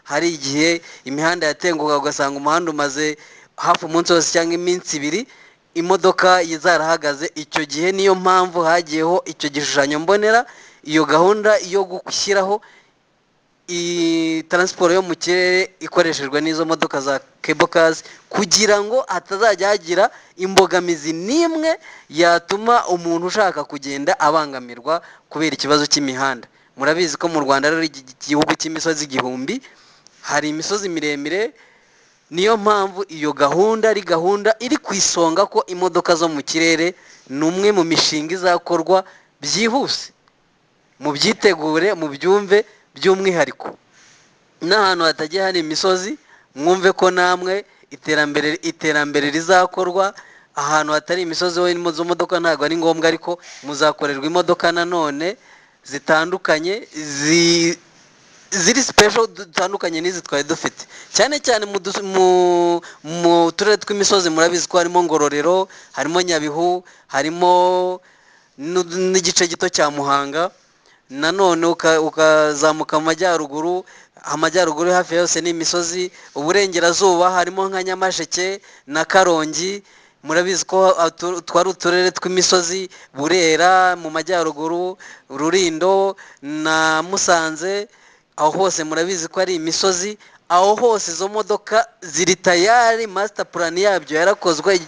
Speaker 1: hari igihe imihanda yatenguka ugasanga umuhanda umaze hafi umunsi wose cyangwa iminsi ibiri imodoka zarahagaze. Icyo gihe niyo mpamvu hagiyeho icyo gishushanyo mbonera, iyo gahunda yo gushyiraho transport yo mu kirere ikoreshejwe n'izo modoka za cable cars, kugira ngo hatazajya hagira imbogamizi n'imwe yatuma umuntu ushaka kugenda abangamirwa kubera ikibazo cy'imihanda. Murabizi ko mu Rwanda ari igihugu cy'imisozi igihumbi, hari imisozi miremire. Niyo mpamvu iyo gahunda ari gahunda iri ku isonga ko imodoka zo mu kirere ni umwe mu mishinga izakorwa byihuse. Mu byitegure, mu byumve by'umwihariko. N'ahantu hatagiye hari imisozi, mwumve ko namwe iterambere rizakorwa. Ahantu hatari imisozi izo modoka ntabwo ari ngombwa, ariko muzakorerwa imodoka nanone zitandukanye ziri special dutandukanye n'izi twari dufite, cyane cyane mu turere tw'imisozi. Murabizi ko harimo Ngororero, harimo Nyabihu, harimo n'igice gito cya Muhanga. Nanone ukazamuka mu amajyaruguru hafi yose ni imisozi. Uburengerazuba harimo nka Nyamasheke na Karongi. Murabizi ko twari uturere tw'imisozi, Burera mu majyaruguru, Rulindo na Musanze. Aho hose murabizi ko ari imisozi. Aho hose izo modoka ziri tayari, master plan yabyo yarakozwe.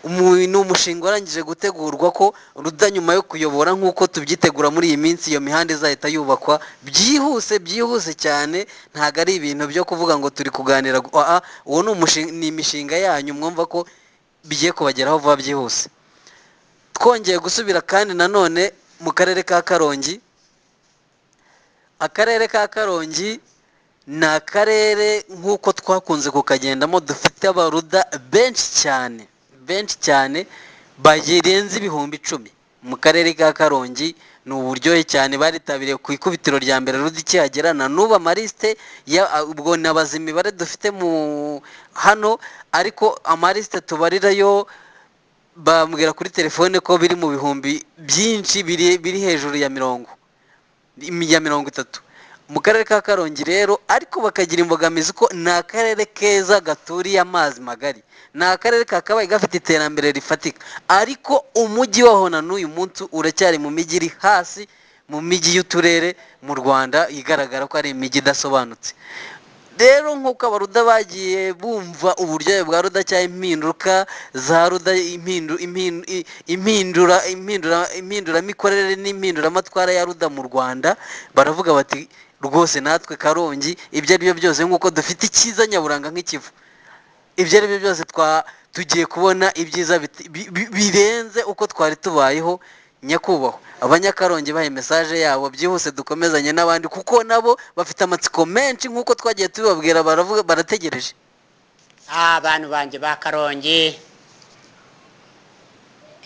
Speaker 1: Ni umushinga warangije gutegurwa ko ruda nyuma yo kuyobora nk'uko tubyitegura muri iyi minsi, iyo mihanda izahita yubakwa byihuse cyane. Ntabwo ari ibintu byo kuvuga ngo turi kuganira, uwo ni imishinga yanyu, mwumva ko bigiye kubageraho vuba byihuse. Twongeye gusubira kandi nanone mu karere ka Karongi. Akarere ka Karongi ni akarere nk'uko twakunze kukagendamo, dufite abaruda benshi cyane barenze ibihumbi 10 mu karere ka Karongi. Ni uburyohe cyane, baritabiriye ku ikubitiro rya mbere ruda ikihagera. Na n'ubu amarisite ubwo nabaza imibare dufite mu hano, ariko amarisite tubarirayo bambwira kuri telefone ko biri mu bihumbi byinshi, biri hejuru ya 30 mu karere ka Karongi rero. Ariko bakagira imbogamizi ko ni akarere keza gaturiye amazi magari, ni akarere kakabaye gafite iterambere rifatika, ariko umujyi waho na n'uyu munsi uracyari mu mijyi iri hasi mu mijyi y'uturere mu Rwanda, igaragara ko ari imijyi idasobanutse. rero nk'uko abaruda bagiye bumva uburyohe bwa ruda cyangwa impinduka za ruda, impinduramikorere n'impinduramatwara ya ruda mu Rwanda, baravuga bati rwose natwe Karongi ibyo ari byo byose, nk'uko dufite icyiza nyaburanga nk'ikivu, ibyo ari byo byose tugiye kubona ibyiza birenze uko twari tubayeho. Nyakubahwa, abanyakarongi bahe mesaje yabo byihuse, dukomezanye n'abandi kuko nabo bafite amatsiko menshi nk'uko twagiye tubibabwira, baravuga barategereje.
Speaker 2: abantu banjye ba Karongi,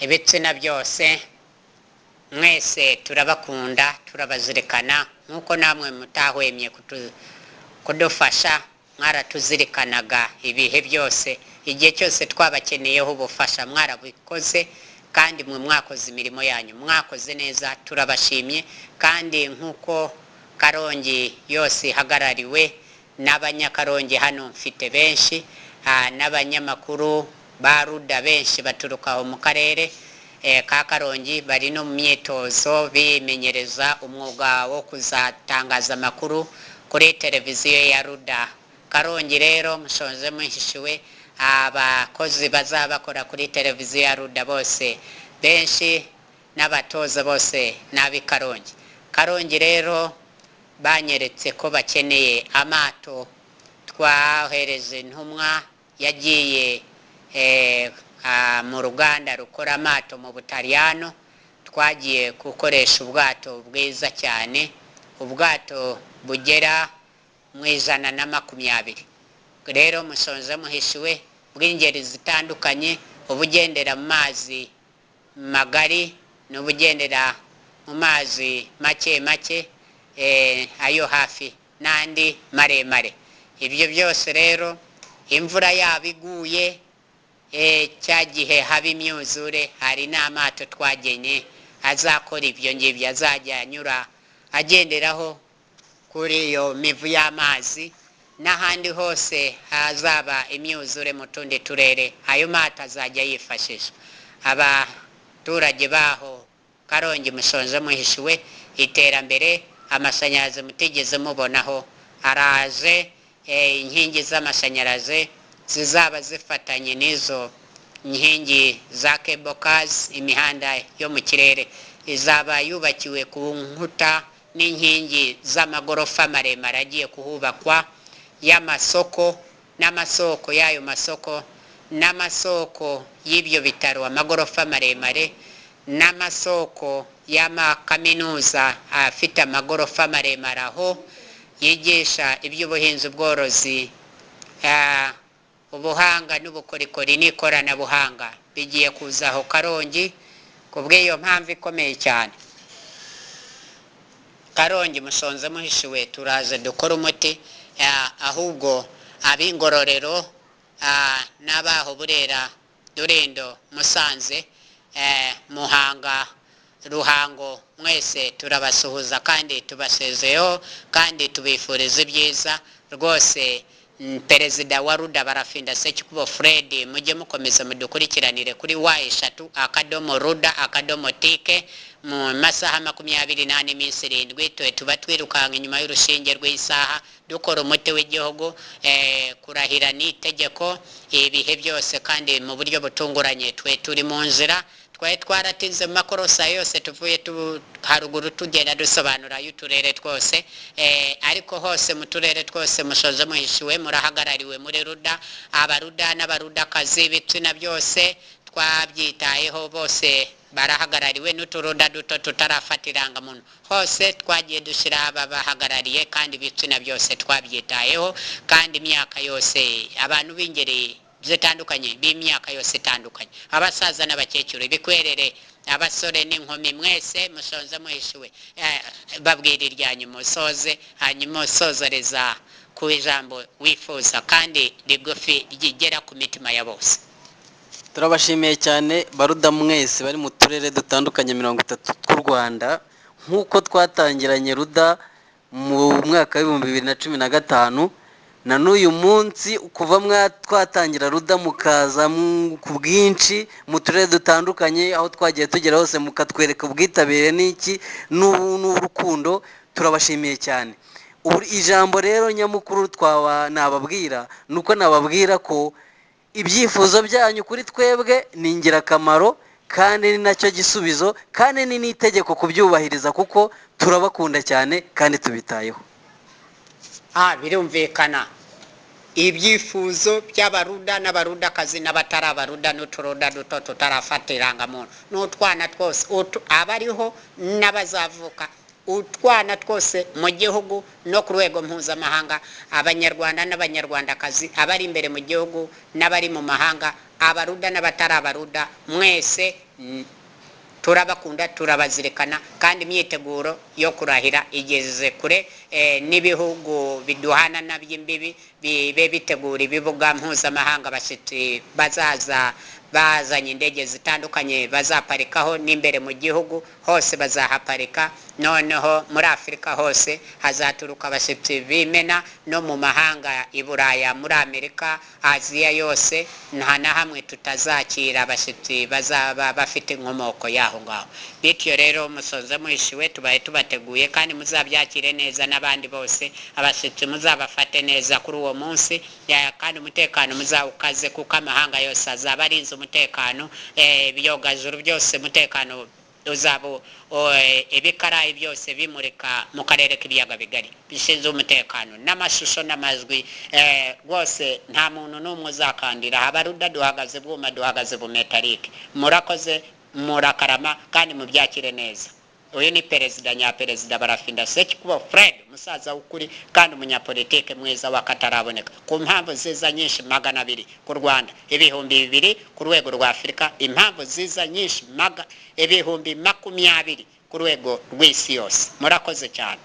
Speaker 2: ibitsina byose, mwese turabakunda, turabazirikana nk'uko namwe mutahwemye kudufasha, mwaratuzirikanaga ibihe byose, igihe cyose twabakeneyeho ubufasha mwarabikoze, kandi mwe mwakoze imirimo yanyu, mwakoze neza, turabashimye. Kandi nk'uko Karongi yose ihagarariwe n'abanyakarongi, hano mfite benshi, n'abanyamakuru ba ruda benshi baturuka aho mu karere ka Karongi, bari no mu myitozo bimenyereza umwuga wo kuzatangaza amakuru kuri televiziyo ya ruda. Karongi rero mushonje muhishiwe, abakozi bazabakora kuri televiziyo ya ruda bose benshi n'abatoza bose n'ab'i Karongi. Karongi rero banyeretse ko bakeneye amato, twahereje intumwa yagiye mu ruganda rukora amato mu Butaliyano, twagiye gukoresha ubwato bwiza cyane, ubwato bugera mu 120. Rero mushonje muhishiwe bw'ingeri zitandukanye, ubugendera mu mazi magari n'ubugendera mu mazi make make, ayo hafi n'andi maremare. Ibyo byose rero imvura yabiguye, cya gihe haba imyuzure, hari n'amato twagenye azakora ibyo ngibyo, azajya anyura agenderaho kuri iyo mivu y'amazi, n'ahandi hose hazaba imyuzure mu tundi turere, ayo mato azajya yifashisha. Abaturage baho Karongi mushonje muhishiwe, iterambere, amashanyarazi mutigeze mubonaho araje, inkingi z'amashanyarazi zizaba zifatanye n'izo inkingi za cable cars, imihanda yo mu kirere izaba yubakiwe ku nkuta n'inkingi z'amagorofa maremare agiye kuhubakwa, y'amasoko n'amasoko y'ayo masoko, n'amasoko y'ibyo bitaro, amagorofa maremare, n'amasoko y'amakaminuza afite amagorofa maremare aho yigisha iby'ubuhinzi, ubworozi, ubuhanga n'ubukorikori n'ikoranabuhanga bigiye kuzaho Karongi. Kubw'iyo mpamvu ikomeye cyane, Karongi mushonze muhishiwe, turaje dukora umuti, ahubwo ab'Ingororero n'abaho Burera, Rulindo, Musanze, Muhanga, Ruhango, mwese turabasuhuza kandi tubasezeho kandi tubifuriza ibyiza rwose. Perezida wa ruda Barafinda Sekikubo Fred, mujye mukomeza mudukurikiranire kuri wa/ruda/tike mu masaha 28 iminsi 7, tuba twirukanka inyuma y'urushinge rw'isaha dukora umuti w'igihugu, kurahira n'itegeko ibihe byose kandi mu buryo butunguranye. Turi mu nzira, twaratinze mu makorosa yose, tuvuye haruguru tugenda dusobanura y'uturere twose, ariko hose mu turere twose mushoje muhishiwe, murahagarariwe muri ruda. Abaruda n'abarudakazi ibitsina byose twabyitayeho, bose barahagarariwe, n'uturuda duto tutarafatiranga muntu hose twagiye dushyira ababahagarariye, kandi ibitsina byose twabyitayeho, kandi imyaka yose, abantu b'ingeri zitandukanye, b'imyaka yose itandukanye, abasaza n'abakecuru, ibikwerere, abasore n'inkumi, mwese mushonze muhishiwe. Babwira iryanyu musoze, hanyuma usozereza ku ijambo wifuza kandi rigufi rigera ku mitima ya bose.
Speaker 1: Turabashimiye cyane baruda mwese bari mu turere dutandukanye 30 tw'u Rwanda, nk'uko twatangiranye ruda mu mwaka wa 2015, na n'uyu munsi kuva twatangira ruda mukaza ku bwinshi mu turere dutandukanye, aho twagiye tugera hose mukatwereka ubwitabire n'iki n'urukundo. Turabashimiye cyane. ijambo rero nyamukuru nababwira nuko nababwira ko ibyifuzo byanyu kuri twebwe ni ingirakamaro kandi ni nacyo gisubizo kandi ni n'itegeko kubyubahiriza kuko turabakunda cyane kandi tubitayeho.
Speaker 2: birumvikana ibyifuzo by'abaruda n'abarudakazi n'abatari abaruda n'uturuda duto tutarafata irangamuntu n'utwana twose abariho n'abazavuka, utwana twose mu gihugu no ku rwego mpuzamahanga, abanyarwanda n'abanyarwandakazi, abari imbere mu gihugu n'abari mu mahanga, abaruda n'abatari abaruda, mwese turabakunda, turabazirikana, kandi imyiteguro yo kurahira igeze kure. N'ibihugu biduhana naby'imbibi bibe bitegura ibibuga mpuzamahanga, abashyitsi bazaza bazanye indege zitandukanye bazaparikaho, n'imbere mu gihugu hose bazahaparika. Noneho muri Afurika hose hazaturuka abashyitsi b'imena, no mu mahanga i Buraya, muri Amerika, Aziya yose, nta na hamwe tutazakira abashyitsi bazaba bafite inkomoko y'aho ngaho. Bityo rero musoze muhishiwe, tubaye tubateguye kandi muzabyakire neza, n'abandi bose abashyitsi muzabafate neza kuri uwo munsi, kandi umutekano muzawukaze kuko amahanga yose azaba arinze umutekano. Ibyogajuru byose umutekano uzaba ibikarayi byose bimurika mu karere k'ibiyaga bigari bishinzwe umutekano, n'amashusho n'amajwi rwose nta muntu n'umwe uzakandira. Abaruda duhagaze bwuma, duhagaze bumetarike. Murakoze, murakarama kandi mubyakire neza. Uyu ni Perezida nyaperezida Barafinda Sekikubo Fred, musaza w'ukuri kandi umunyapolitike mwiza wakataraboneka, ku mpamvu ziza nyinshi 200 ku Rwanda, 200 ku rwego rwa Afurika, impamvu ziza nyinshi 20 ku rwego rw'isi yose. Murakoze cyane.